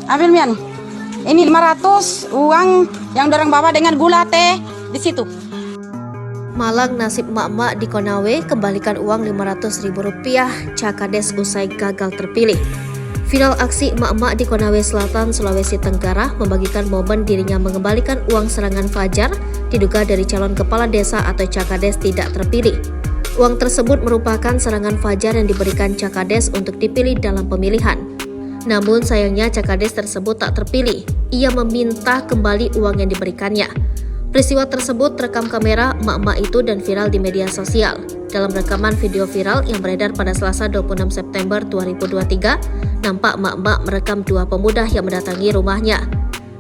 Ambil Mian. Ini 500 uang yang dorang bawa dengan gula teh di situ. Malang nasib emak-emak di Konawe kembalikan uang Rp500.000 Cakades usai gagal terpilih. Viral aksi emak-emak di Konawe Selatan, Sulawesi Tenggara membagikan momen dirinya mengembalikan uang serangan fajar diduga dari calon kepala desa atau Cakades tidak terpilih. Uang tersebut merupakan serangan fajar yang diberikan Cakades untuk dipilih dalam pemilihan. Namun sayangnya Cakades tersebut tak terpilih. Ia meminta kembali uang yang diberikannya. Peristiwa tersebut terekam kamera emak-emak itu dan viral di media sosial. Dalam rekaman video viral yang beredar pada Selasa 26 September 2023, nampak emak-emak merekam dua pemuda yang mendatangi rumahnya.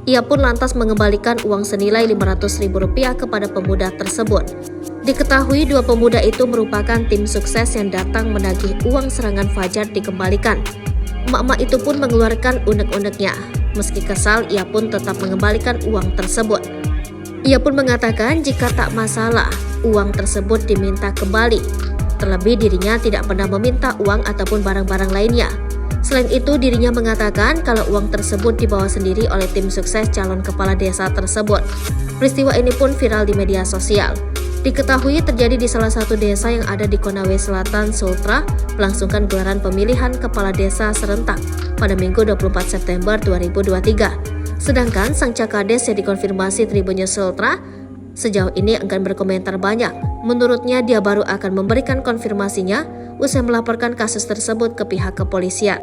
Ia pun lantas mengembalikan uang senilai Rp500.000 kepada pemuda tersebut. Diketahui dua pemuda itu merupakan tim sukses yang datang menagih uang serangan fajar dikembalikan. Emak-emak itu pun mengeluarkan unek-uneknya. Meski kesal, ia pun tetap mengembalikan uang tersebut. Ia pun mengatakan jika tak masalah, uang tersebut diminta kembali. Terlebih dirinya tidak pernah meminta uang ataupun barang-barang lainnya. Selain itu, dirinya mengatakan kalau uang tersebut dibawa sendiri oleh tim sukses calon kepala desa tersebut. Peristiwa ini pun viral di media sosial. Diketahui terjadi di salah satu desa yang ada di Konawe Selatan, Sultra, melangsungkan gelaran pemilihan kepala desa serentak pada Minggu 24 September 2023. Sedangkan sang Cakades yang dikonfirmasi Tribun News Sultra sejauh ini enggan berkomentar banyak. Menurutnya dia baru akan memberikan konfirmasinya usai melaporkan kasus tersebut ke pihak kepolisian.